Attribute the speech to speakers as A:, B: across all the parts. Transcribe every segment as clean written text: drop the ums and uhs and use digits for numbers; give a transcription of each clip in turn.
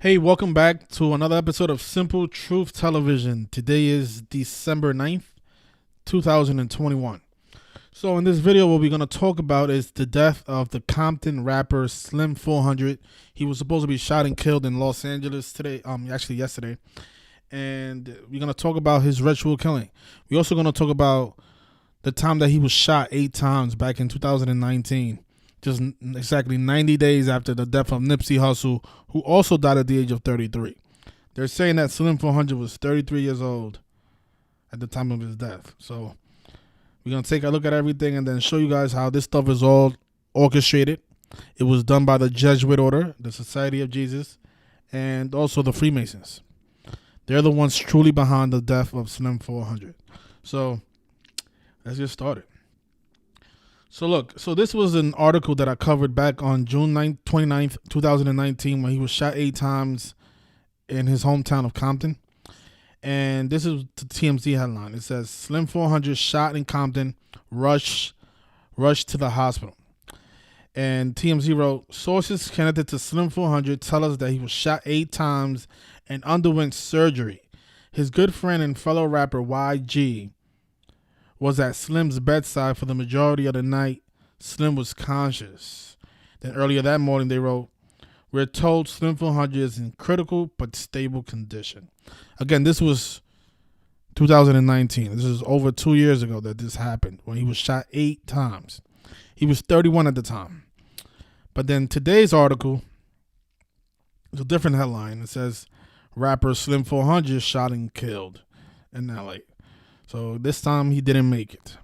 A: Hey, welcome back to another episode of Simple Truth Television. Today is December 9th, 2021. So in this video, what we're going to talk about is the death of the Compton rapper Slim 400. He was supposed to be shot and killed in Los Angeles today, actually yesterday. And we're going to talk about his ritual killing. We're also going to talk about the time that he was shot 8 times back in 2019. Just exactly 90 days after the death of Nipsey Hussle, who also died at the age of 33. They're saying that Slim 400 was 33 years old at the time of his death. So we're going to take a look at everything and then show you guys how this stuff is all orchestrated. It was done by the Jesuit Order, the Society of Jesus, and also the Freemasons. They're the ones truly behind the death of Slim 400. So let's get started. So this was an article that I covered back on June 29th, 2019, when he was shot 8 times in his hometown of Compton. And this is the TMZ headline. It says, Slim 400 shot in Compton, rushed to the hospital. And TMZ wrote, sources connected to Slim 400 tell us that he was shot 8 times and underwent surgery. His good friend and fellow rapper YG was at Slim's bedside for the majority of the night. Slim was conscious. Then earlier that morning they wrote, we're told Slim 400 is in critical but stable condition. Again, this was 2019. This is over 2 years ago that this happened, when he was shot 8 times. He was 31 at the time. But then today's article is a different headline. It says, rapper Slim 400 shot and killed in LA. So this time he didn't make it.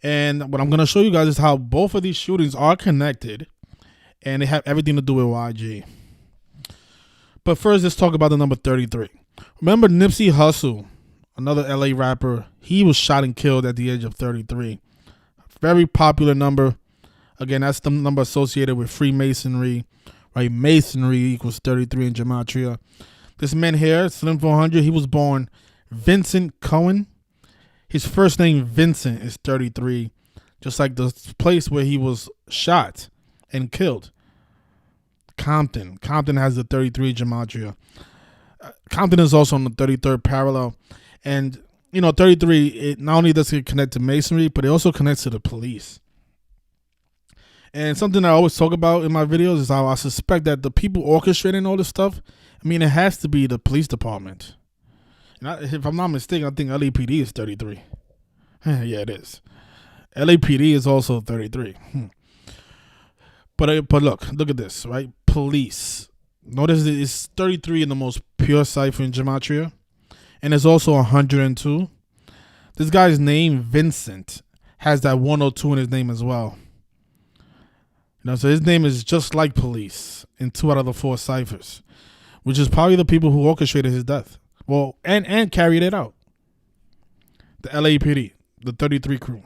A: And what I'm going to show you guys is how both of these shootings are connected, and they have everything to do with YG. But first, let's talk about the number 33. Remember Nipsey Hussle, another LA rapper, he was shot and killed at the age of 33. Very popular number. Again, that's the number associated with Freemasonry, right? Masonry equals 33 in Gematria. This man here, Slim 400, he was born Vincent Cohen. His first name, Vincent, is 33, just like the place where he was shot and killed. Compton. Compton has the 33 Gematria. Compton is also on the 33rd parallel. And, 33, it not only does it connect to Masonry, but it also connects to the police. And something I always talk about in my videos is how I suspect that the people orchestrating all this stuff, it has to be the police department. If I'm not mistaken, I think LAPD is 33. Yeah, it is. LAPD is also 33. But look at this, right? Police. Notice it's 33 in the most pure cipher in Gematria. And it's also 102. This guy's name, Vincent, has that 102 in his name as well. So his name is just like police in 2 out of the 4 ciphers, which is probably the people who orchestrated his death. Well, and carried it out. The LAPD, the 33 crew.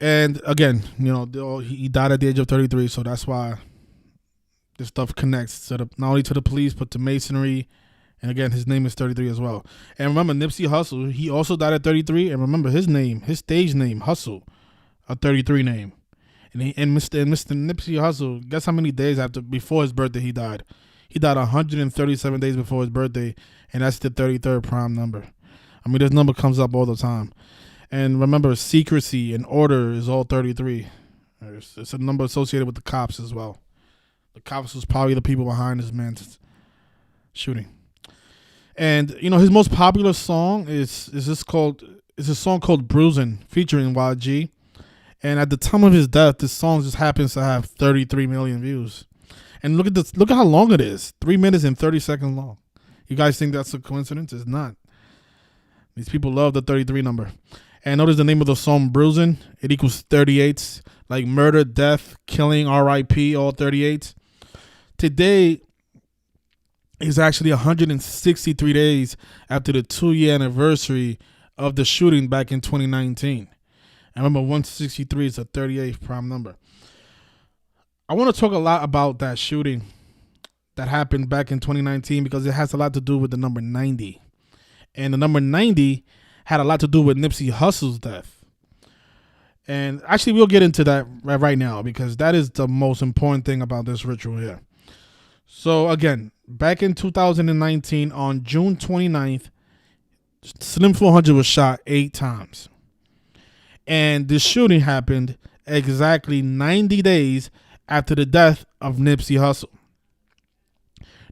A: And again, he died at the age of 33, so that's why this stuff connects to not only to the police, but to Masonry. And again, his name is 33 as well. And remember, Nipsey Hussle, he also died at 33. And remember his name, his stage name, Hussle, a 33 name. And Mr. Nipsey Hussle, guess how many days before his birthday he died? He died 137 days before his birthday, and that's the 33rd prime number. This number comes up all the time. And remember, secrecy and order is all 33. It's a number associated with the cops as well. The cops was probably the people behind this man's shooting. And his most popular song is a song called "Bruising" featuring YG. And at the time of his death, this song just happens to have 33 million views. And look at how long it is. 3 minutes and 30 seconds long. You guys think that's a coincidence? It's not. These people love the 33 number. And notice the name of the song, Bruising. It equals 38. Like murder, death, killing, RIP, all 38. Today is actually 163 days after the 2-year anniversary of the shooting back in 2019. I remember 163 is a 38th prime number. I want to talk a lot about that shooting that happened back in 2019 because it has a lot to do with the number 90. And the number 90 had a lot to do with Nipsey Hussle's death. And actually, we'll get into that right now because that is the most important thing about this ritual here. So again, back in 2019, on June 29th, Slim 400 was shot 8 times. And this shooting happened exactly 90 days after the death of Nipsey Hussle.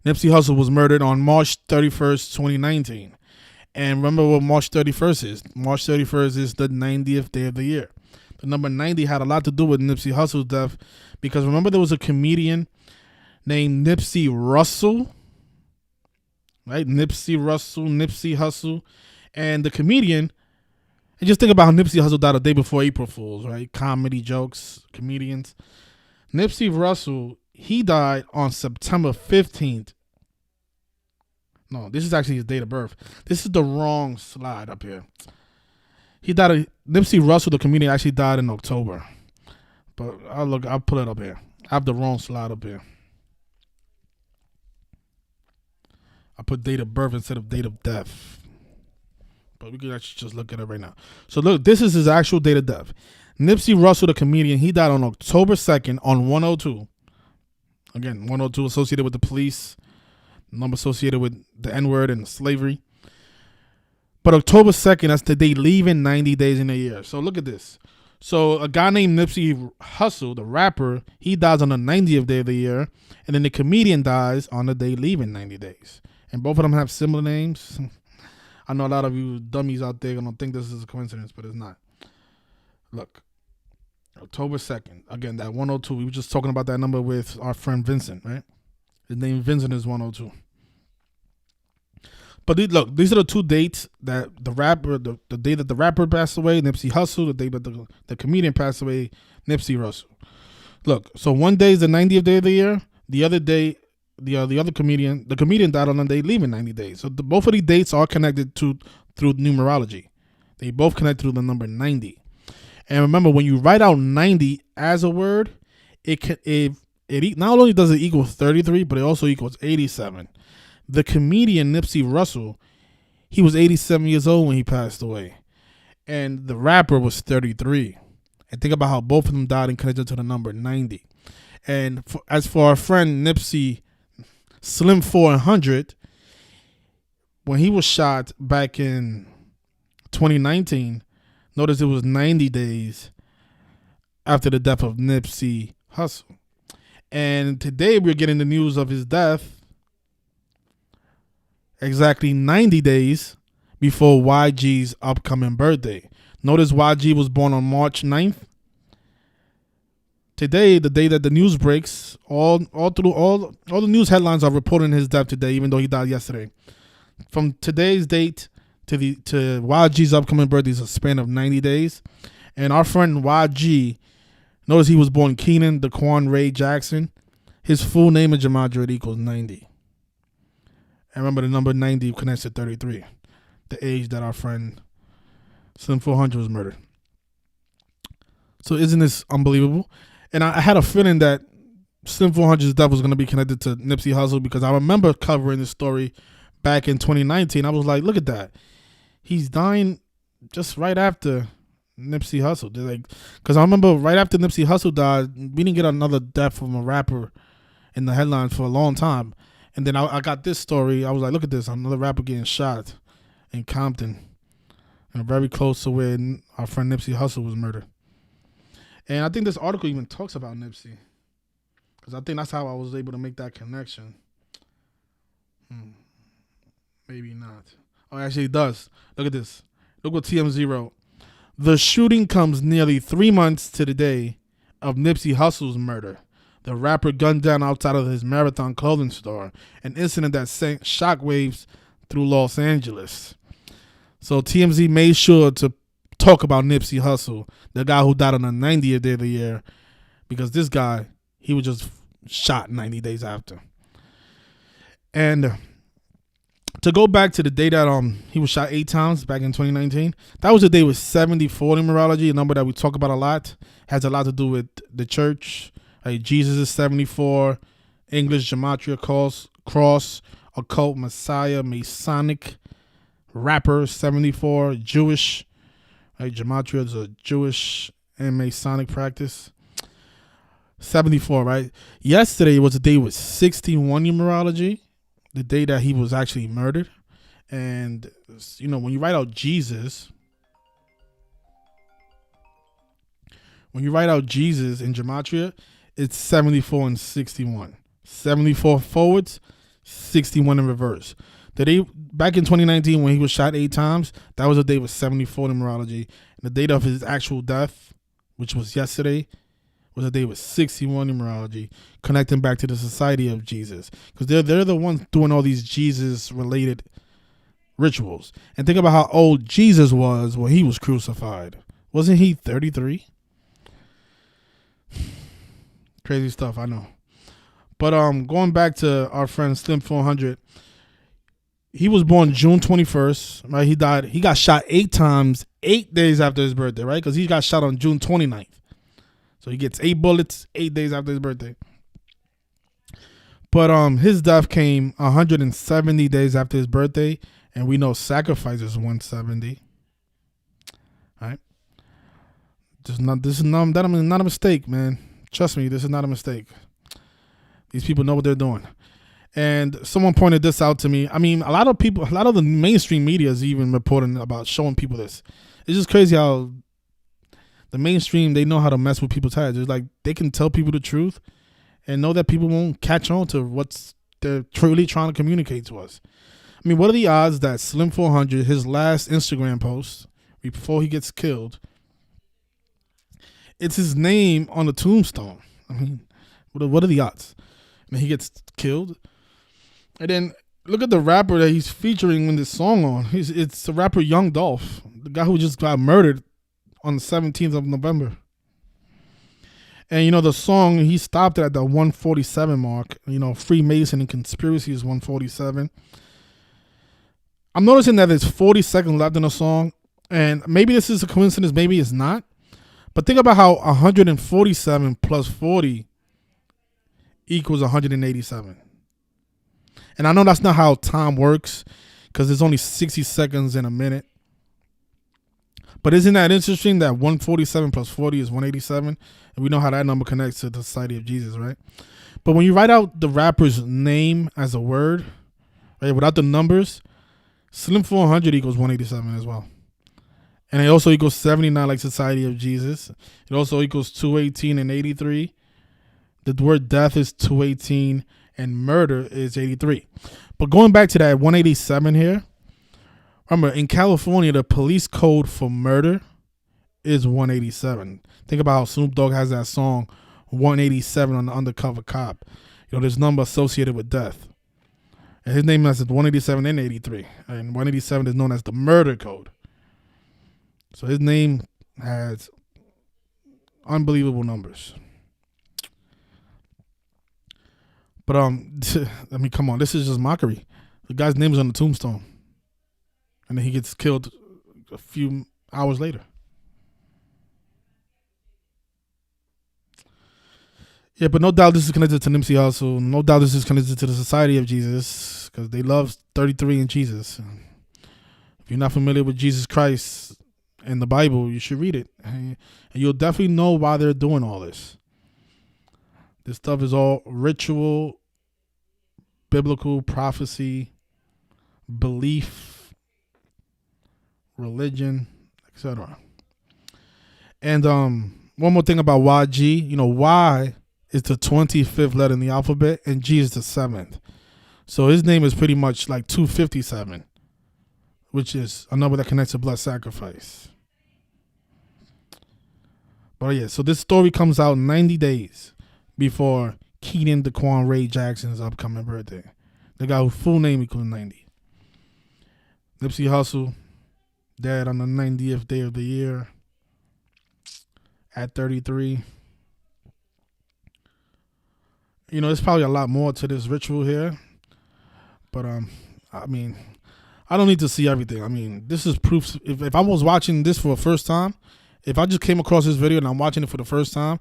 A: Nipsey Hussle was murdered on March 31st, 2019. And remember what March 31st is. March 31st is the 90th day of the year. The number 90 had a lot to do with Nipsey Hussle's death because remember there was a comedian named Nipsey Russell, right? Nipsey Hussle. And the comedian, and just think about how Nipsey Hussle died a day before April Fools, right? Comedy jokes, comedians. Nipsey Russell, he died on September 15th. No, this is actually his date of birth. This is the wrong slide up here. Nipsey Russell, the comedian, actually died in October. But I'll pull it up here. I have the wrong slide up here. I put date of birth instead of date of death. But we can actually just look at it right now. So look, this is his actual date of death. Nipsey Russell, the comedian, he died on October 2nd on 102. Again, 102 associated with the police, number associated with the N-word and slavery. But October 2nd, that's the day leaving 90 days in a year. So look at this. So a guy named Nipsey Hussle, the rapper, he dies on the 90th day of the year. And then the comedian dies on the day leaving 90 days. And both of them have similar names. I know a lot of you dummies out there don't think this is a coincidence, but it's not. Look, October 2nd. Again, that 102. We were just talking about that number with our friend Vincent, right? His name Vincent is 102. But look, these are the two dates that the rapper, the day that the rapper passed away, Nipsey Hussle, the day that the comedian passed away, Nipsey Russell. Look, so one day is the 90th day of the year. The other day, the other comedian, the comedian died on the day leaving 90 days. So both of these dates are connected through numerology. They both connect through the number 90. And remember, when you write out 90 as a word, it not only does it equal 33, but it also equals 87. The comedian Nipsey Russell, he was 87 years old when he passed away. And the rapper was 33. And think about how both of them died in connection to the number 90. And as for our friend Nipsey Slim 400, when he was shot back in 2019, notice it was 90 days after the death of Nipsey Hussle. And today we're getting the news of his death exactly 90 days before YG's upcoming birthday. Notice YG was born on March 9th. Today, the day that the news breaks, all the news headlines are reporting his death today, even though he died yesterday. From today's date to YG's upcoming birthday is a span of 90 days. And our friend YG, notice he was born Keenan Daquan Ray Jackson. His full name in Gematria equals 90. And remember, the number 90 connects to 33, the age that our friend Slim 400 was murdered. So isn't this unbelievable? And I had a feeling that Slim 400's death was going to be connected to Nipsey Hussle because I remember covering this story back in 2019. I was like, look at that. He's dying just right after Nipsey Hussle. Because I remember right after Nipsey Hussle died, we didn't get another death from a rapper in the headlines for a long time. And then I got this story. I was like, look at this. Another rapper getting shot in Compton. And very close to where our friend Nipsey Hussle was murdered. And I think this article even talks about Nipsey. Because I think that's how I was able to make that connection. Maybe not. Oh, actually it does. Look at this. Look what TMZ wrote. The shooting comes nearly 3 months to the day of Nipsey Hussle's murder. The rapper gunned down outside of his Marathon clothing store, an incident that sent shockwaves through Los Angeles. So TMZ made sure to talk about Nipsey Hussle, the guy who died on the 90th day of the year, because this guy, he was just shot 90 days after. And to go back to the day that he was shot 8 times back in 2019, that was the day with 74 numerology, a number that we talk about a lot, has a lot to do with the church. Jesus is 74, English Gematria cross, occult Messiah, Masonic, rapper 74, Jewish. Gematria is a Jewish and Masonic practice. 74, right? Yesterday was the day with 61 numerology, the day that he was actually murdered. And, you know, when you write out Jesus in gematria, it's 74 and 61. 74 forwards, 61 in reverse. The day back in 2019 when he was shot 8 times, that was a day with 74 numerology. And the date of his actual death, which was yesterday, was a day with 61 numerology, connecting back to the Society of Jesus, because they're the ones doing all these Jesus related rituals. And think about how old Jesus was when he was crucified. Wasn't he 33? Crazy stuff, I know. But going back to our friend Slim 400, he was born June 21st, right? He got shot 8 times, 8 days after his birthday, right? Because he got shot on June 29th. So he gets 8 bullets 8 days after his birthday. But his death came 170 days after his birthday, and we know sacrifice is 170. All right. This is not a mistake, man. Trust me, this is not a mistake. These people know what they're doing. And someone pointed this out to me. I mean, a lot of the mainstream media is even reporting about showing people this. It's just crazy how the mainstream, they know how to mess with people's heads. It's like they can tell people the truth and know that people won't catch on to what they're truly trying to communicate to us. I mean, what are the odds that Slim 400, his last Instagram post before he gets killed, it's his name on the tombstone? I mean, what are the odds? And he gets killed. And then look at the rapper that he's featuring in this song on. It's the rapper Young Dolph, the guy who just got murdered on the 17th of November. And, you know, the song, he stopped it at the 147 mark. You know, Freemason and Conspiracy is 147. I'm noticing that there's 40 seconds left in the song. And maybe this is a coincidence, maybe it's not. But think about how 147 plus 40 equals 187. And I know that's not how time works, because there's only 60 seconds in a minute. But isn't that interesting that 147 plus 40 is 187? And we know how that number connects to the Society of Jesus, right? But when you write out the rapper's name as a word, right, without the numbers, Slim 400 equals 187 as well. And it also equals 79 like Society of Jesus. It also equals 218 and 83. The word death is 218 and murder is 83. But going back to that 187 here, remember, in California, the police code for murder is 187. Think about how Snoop Dogg has that song 187 on the Undercover Cop. You know, there's number associated with death. And his name is 187 and 83. And 187 is known as the murder code. So his name has unbelievable numbers. But I mean, come on, this is just mockery. The guy's name is on the tombstone, and then he gets killed a few hours later. Yeah, but no doubt this is connected to Nipsey Hussle. No doubt this is connected to the Society of Jesus, because they love 33 and Jesus. If you're not familiar with Jesus Christ and the Bible, you should read it, and you'll definitely know why they're doing all this. This stuff is all ritual, biblical prophecy, belief, religion, etc. And one more thing about YG. You know, Y is the 25th letter in the alphabet, and G is the 7th. So his name is pretty much like 257, which is a number that connects to blood sacrifice. But yeah, so this story comes out 90 days before Keaton Daquan Ray Jackson's upcoming birthday. The guy whose full name equals 90. Nipsey Hussle, dead on the 90th day of the year at 33. You know, there's probably a lot more to this ritual here. But, I mean, I don't need to see everything. I mean, this is proof. If I was watching this for the first time, if I just came across this video and I'm watching it for the first time,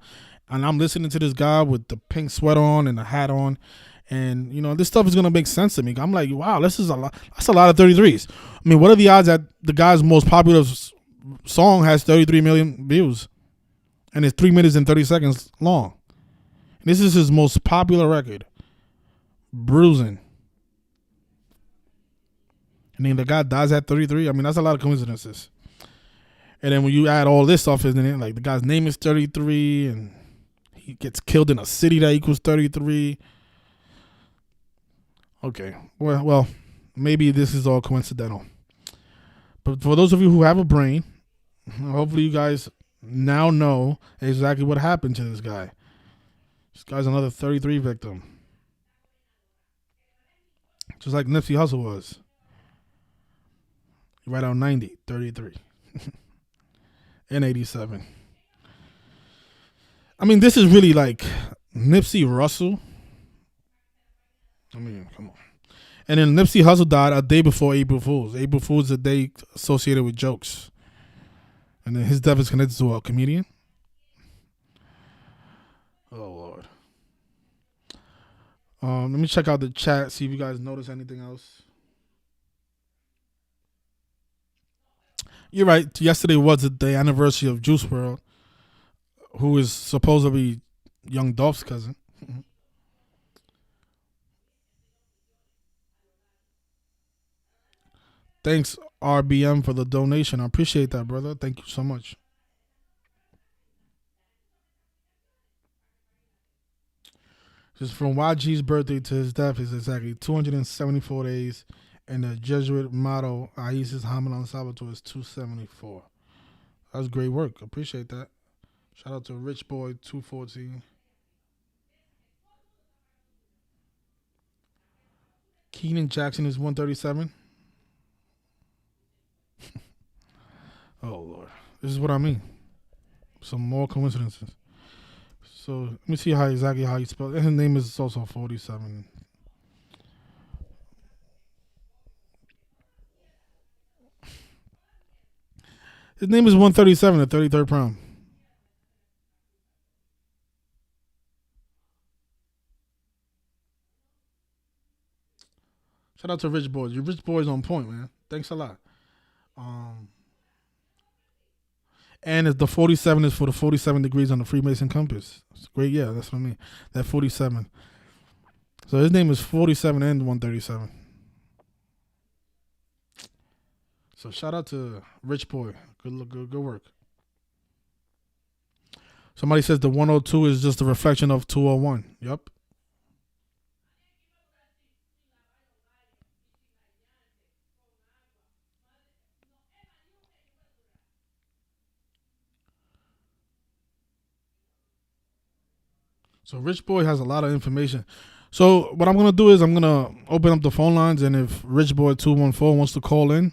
A: and I'm listening to this guy with the pink sweater on and the hat on, and, you know, this stuff is going to make sense to me. I'm like, wow, this is a lot. That's a lot of 33s. I mean, what are the odds that the guy's most popular song has 33 million views? and it's 3 minutes and 30 seconds long. This is his most popular record, Bruising. And then the guy dies at 33. I mean, that's a lot of coincidences. And then when you add all this stuff, isn't it? Like the guy's name is 33, and he gets killed in a city that equals 33. Okay, well, maybe this is all coincidental. But for those of you who have a brain, hopefully you guys now know exactly what happened to this guy. This guy's another 33 victim. Just like Nipsey Hussle was. Right on 90, 33. And 87. I mean, this is really like Nipsey Russell. I mean, come on. And then Nipsey Hussle died a day before April Fool's. April Fool's is a day associated with jokes. And then his death is connected to a comedian. Oh, Lord. Let me check out the chat, see if you guys notice anything else. You're right. Yesterday was the anniversary of Juice WRLD, who is supposed to be Young Dolph's cousin. Thanks, RBM, for the donation. I appreciate that, brother. Thank you so much. Just from YG's birthday to his death is exactly 274 days, and the Jesuit motto, Isis Hamalan Salvatore, is 274. That's great work. Appreciate that. Shout out to Rich Boy 214. Keenan Jackson is 137. Oh, Lord. This is what I mean. Some more coincidences. So let me see exactly how you spell it. His name is also 47. His name is 137, the 33rd prime. Shout out to Rich Boys. Your Rich Boys on point, man. Thanks a lot. And the 47 is for the 47 degrees on the Freemason compass. It's great. Yeah, that's what I mean. That 47. So his name is 47 and 137. So shout out to Rich Boy. Good work. Somebody says the 102 is just a reflection of 201. Yep. So Rich Boy has a lot of information. So what I'm gonna do is I'm gonna open up the phone lines, and if Rich Boy 214 wants to call in,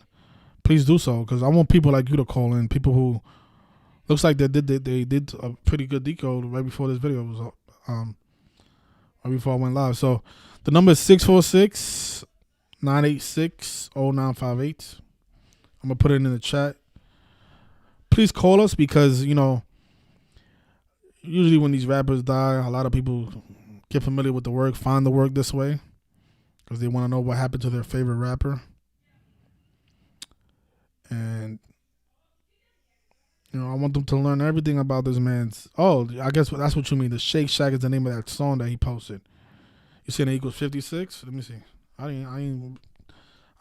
A: please do so, because I want people like you to call in. People who looks like they did a pretty good decode right before this video was up, right before I went live. So the number is 646-986-0958. I'm gonna put it in the chat. Please call us, because usually when these rappers die, a lot of people get familiar with the work, find the work this way, because they want to know what happened to their favorite rapper. And I want them to learn everything about this man's. Oh, I guess that's what you mean. The Shake Shack is the name of that song that he posted. You saying it equals 56? Let me see. I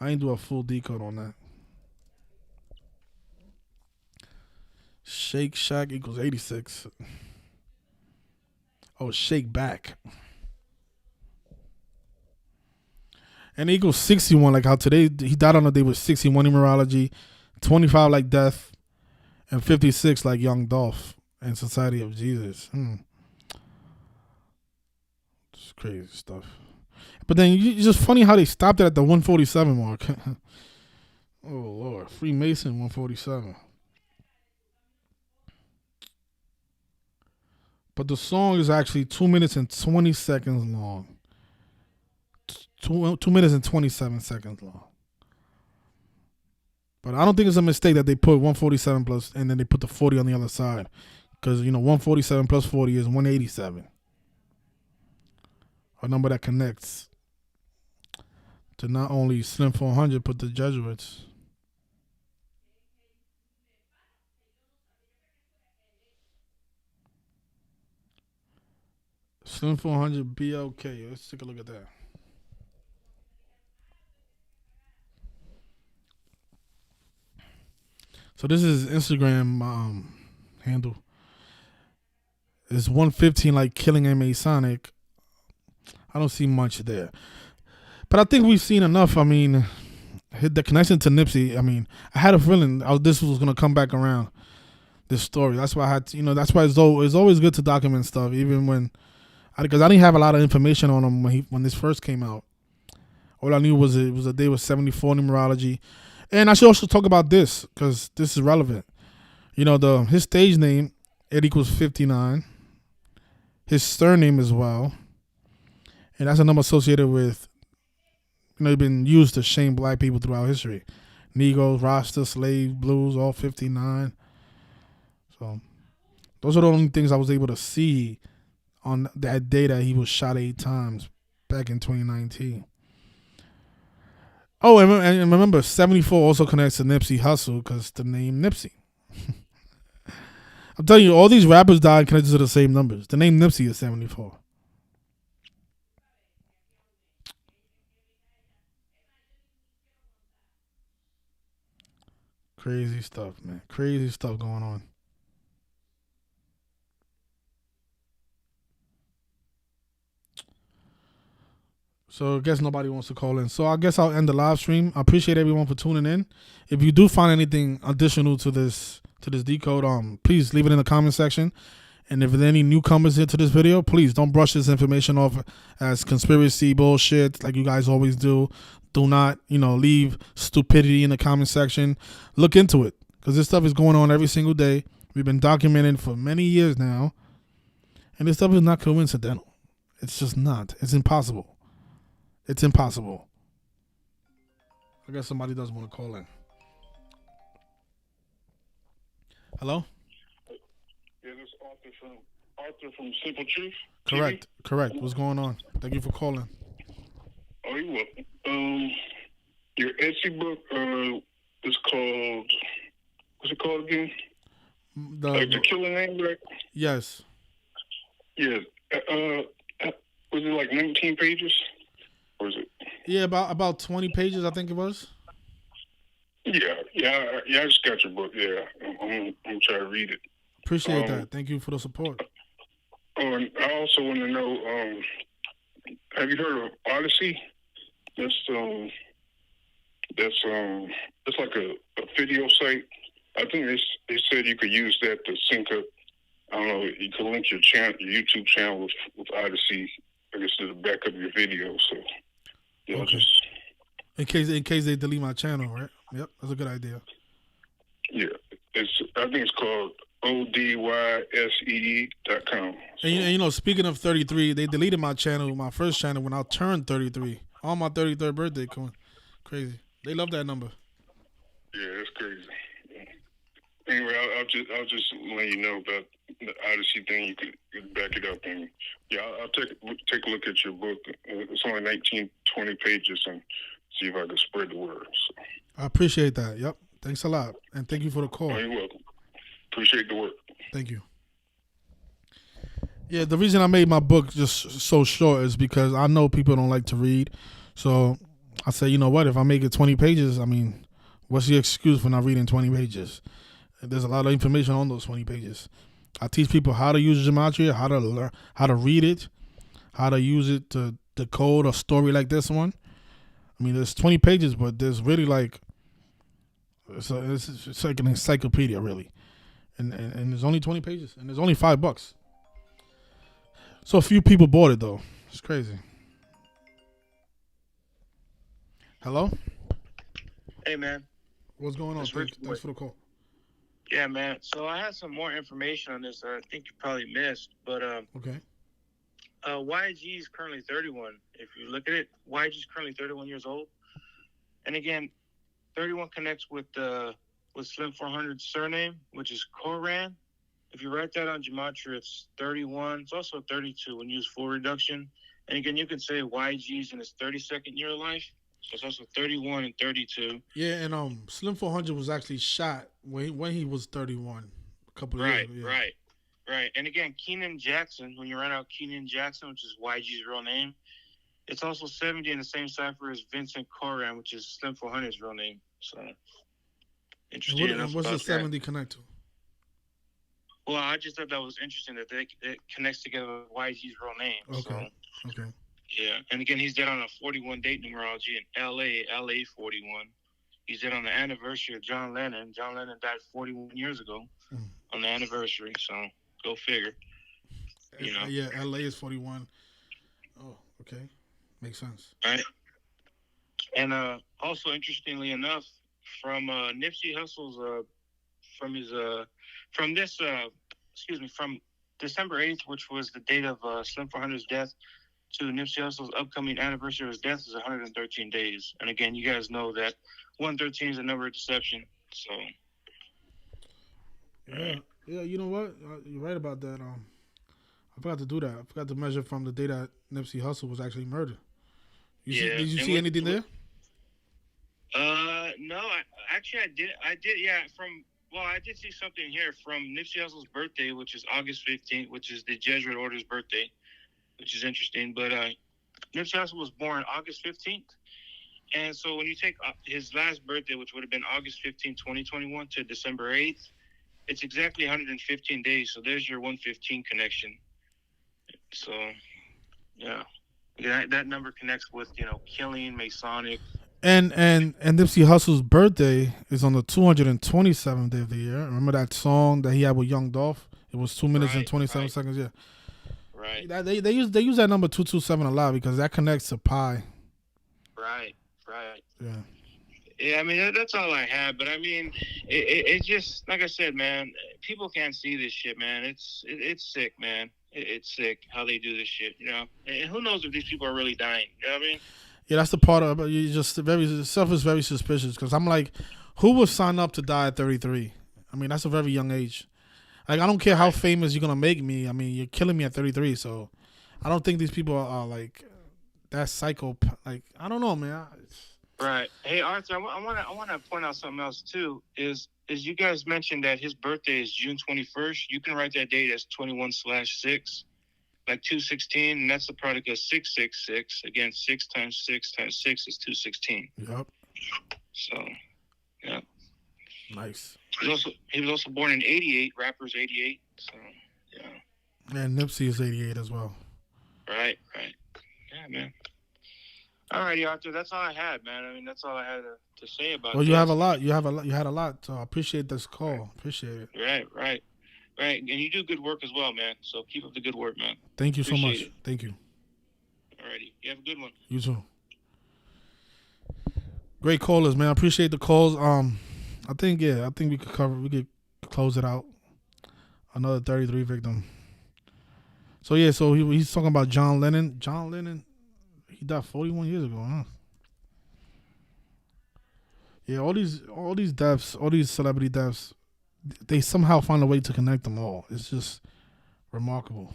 A: ain't do a full decode on that. Shake Shack equals 86. Oh, Shake Back. And it equals 61, like how today he died on the day with 61 numerology, 25 like Death, and 56 like Young Dolph and Society of Jesus. It's crazy stuff. But then it's just funny how they stopped it at the 147 mark. Oh, Lord. Freemason 147. But the song is actually 2 minutes and 20 seconds long. 2 minutes and 27 seconds long. But I don't think it's a mistake that they put 147 plus and then they put the 40 on the other side. Because, 147 plus 40 is 187. A number that connects to not only Slim 400, but the Jesuits. Slim 400 BLK. Let's take a look at that. So this is Instagram handle. It's 115 like Killing M.A. Sonic. I don't see much there. But I think we've seen enough. I mean, the connection to Nipsey. I mean, I had a feeling this was going to come back around, this story. That's why I had to, that's why it's always good to document stuff, even when, because I didn't have a lot of information on him when this first came out. All I knew was it was a day with 74 numerology. And I should also talk about this, because this is relevant. His stage name, it equals 59. His surname as well. And that's a number associated with, been used to shame black people throughout history. Negroes, Rasta, slave, blues, all 59. So those are the only things I was able to see on that day that he was shot 8 times back in 2019. Oh, and remember, 74 also connects to Nipsey Hussle because the name Nipsey. I'm telling you, all these rappers died connected to the same numbers. The name Nipsey is 74. Crazy stuff, man. Crazy stuff going on. So I guess nobody wants to call in. So I guess I'll end the live stream. I appreciate everyone for tuning in. If you do find anything additional to this decode, please leave it in the comment section. And if there's any newcomers here to this video, please don't brush this information off as conspiracy bullshit like you guys always do. Do not, leave stupidity in the comment section. Look into it, because this stuff is going on every single day. We've been documenting for many years now. And this stuff is not coincidental. It's just not. It's impossible. It's impossible. I guess somebody does want to call in. Hello?
B: Yeah, this is Arthur from Simple Truth.
A: Correct. TV. Correct. What's going on? Thank you for calling.
B: Oh, you're welcome. Your Etsy book is called, what's it called again? The Killer Name, right?
A: Yes.
B: Yeah. Was it like 19 pages? Or is it?
A: Yeah, about 20 pages, I think it was.
B: Yeah. I just got your book. Yeah, I'm gonna try to read it.
A: Appreciate that. Thank you for the support.
B: Oh, and I also want to know, have you heard of Odyssey? It's like a video site. I think they said you could use that to sync up. I don't know. You could link your YouTube channel with Odyssey, I guess, to the back of your video. So, yeah,
A: okay. In case they delete my channel, right? Yep, that's a good idea.
B: Yeah, I think it's called ODYSEE.com. So.
A: And speaking of 33, they deleted my channel, my first channel, when I turned 33 on my 33rd birthday. Crazy. They love that number.
B: Yeah, that's crazy. Anyway, I'll just let you know about the Odyssey thing. You could back it up, and yeah, I'll take a look at your book. It's only 19, 20 pages, and see if I can spread the word. So.
A: I appreciate that. Yep. Thanks a lot, and thank you for the call.
B: Oh, you're welcome. Appreciate the work.
A: Thank you. Yeah, the reason I made my book just so short is because I know people don't like to read. So I say, you know what? If I make it 20 pages, I mean, what's the excuse for not reading 20 pages? There's a lot of information on those 20 pages. I teach people how to use gematria, how to learn, how to read it, how to use it to decode a story like this one. I mean, there's 20 pages, but there's really like it's like an encyclopedia, really. And there's only 20 pages, and there's only $5. So a few people bought it though. It's crazy. Hello?
C: Hey man.
A: What's going on? Thanks for the call.
C: Yeah, man. So I had some more information on this I think you probably missed, but
A: okay.
C: YG is currently 31. If you look at it, YG is currently 31 years old. And again, 31 connects with Slim 400's surname, which is Koran. If you write that on gematria, it's 31. It's also 32 when you use full reduction. And again, you can say YG's in his 32nd year of life. So it's also 31 and 32.
A: Yeah, and Slim 400 was actually shot when he was 31 a couple of years ago. Yeah.
C: Right. Right. And again, Keenan Jackson, when you write out Keenan Jackson, which is YG's real name, it's also 70 in the same cipher as Vincent Coran, which is Slim 400's real name. So, interesting
A: And
C: enough
A: what's the
C: about that.
A: 70 connect to?
C: Well, I just thought that was interesting that it connects together with YG's real name.
A: Okay.
C: So,
A: Okay.
C: yeah. And again, he's dead on a 41 date numerology in LA 41. He's dead on the anniversary of John Lennon. John Lennon died 41 years ago on the anniversary. So, go figure. You know?
A: Yeah, LA is 41. Oh, okay. Makes sense.
C: Right. And also, interestingly enough, from Nipsey Hussle's from December 8th, which was the date of Slim 400's death, to Nipsey Hussle's upcoming anniversary of his death is 113 days. And again, you guys know that 113 is a number of deception. So
A: yeah. You know what? You're right about that. I forgot to do that. I forgot to measure from the day that Nipsey Hussle was actually murdered. Did you see anything there?
C: No. I did. Yeah. I did see something here from Nipsey Hussle's birthday, which is August 15th, which is the Jesuit Order's birthday, which is interesting. But Nipsey Hussle was born August 15th. And so when you take his last birthday, which would have been August 15th, 2021 to December 8th, it's exactly 115 days. So there's your 115 connection. So, yeah, that number connects with, killing, Masonic.
A: And Nipsey Hussle's birthday is on the 227th day of the year. Remember that song that he had with Young Dolph? It was 2 minutes and 27 seconds. Yeah.
C: Right.
A: They use that number 227 a lot because that connects to pi.
C: Right.
A: Yeah.
C: Yeah, I mean, that's all I had. But, I mean, it just, like I said, man, people can't see this shit, man. It's sick, man. It's sick how they do this shit, And who knows if these people are really dying, you know what I mean?
A: Yeah, that's the part of it. You just stuff is very suspicious because I'm like, who would sign up to die at 33? I mean, that's a very young age. Like, I don't care how famous you're going to make me. I mean, you're killing me at 33, so I don't think these people are like, that psycho. Like, I don't know, man.
C: Right. Hey, Arthur, I want to point out something else too. Is you guys mentioned that his birthday is June 21st. You can write that date as 21/6, like 216, and that's the product of 666. Again, 6 times 6 times 6 is 216.
A: Yep.
C: So, yeah.
A: Nice.
C: He was also born in 88. Rapper's 88. So, yeah.
A: And Nipsey is 88 as well.
C: Right. Yeah, man. Alrighty, Arthur. That's all I had, man. I mean, that's all I had to say about.
A: Well, you have a lot. You had a lot. So I appreciate this call. Appreciate it.
C: Right. And you do good work as well, man. So keep up the good work, man.
A: Thank you so much.
C: It.
A: Thank you.
C: Alrighty. You have a good one.
A: You too. Great callers, man. I appreciate the calls. I think we could close it out. Another 33 victim. So he's talking about John Lennon. John Lennon, he died 41 years ago, huh? Yeah, all these deaths, all these celebrity deaths, they somehow find a way to connect them all. It's just remarkable.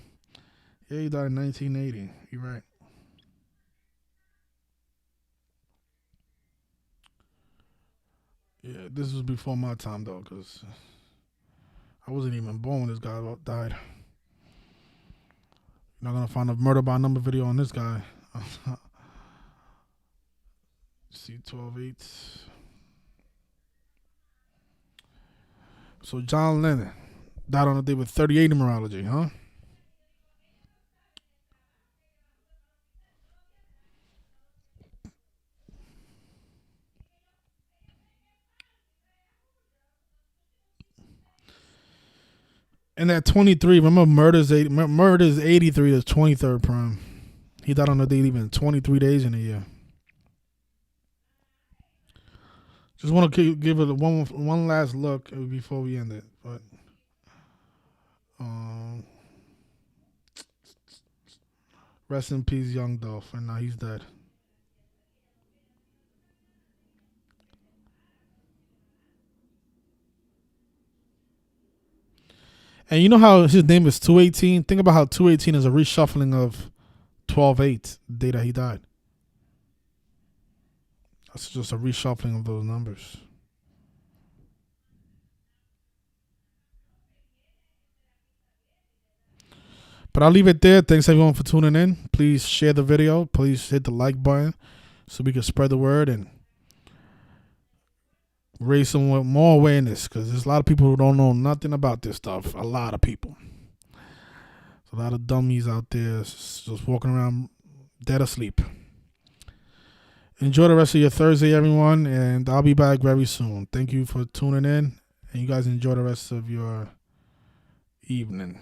A: Yeah, he died in 1980. You're right. Yeah, this was before my time, though, because I wasn't even born when this guy died. You're not going to find a murder by number video on this guy. C12-8. So John Lennon died on a day with 38 numerology, huh? And at 23, remember murder's 83 is 23rd prime. He died on a date even 23 days in a year. Just want to give it one last look before we end it. But rest in peace, Young Dolph. And now he's dead. And you know how his name is 218? Think about how 218 is a reshuffling of 12-8, the day that he died. That's just a reshuffling of those numbers. But I'll leave it there. Thanks everyone for tuning in. Please share the video. Please hit the like button so we can spread the word and raise some more awareness, because there's a lot of people who don't know nothing about this stuff. A lot of people. There's a lot of dummies out there just walking around dead asleep. Enjoy the rest of your Thursday, everyone, and I'll be back very soon. Thank you for tuning in, and you guys enjoy the rest of your evening.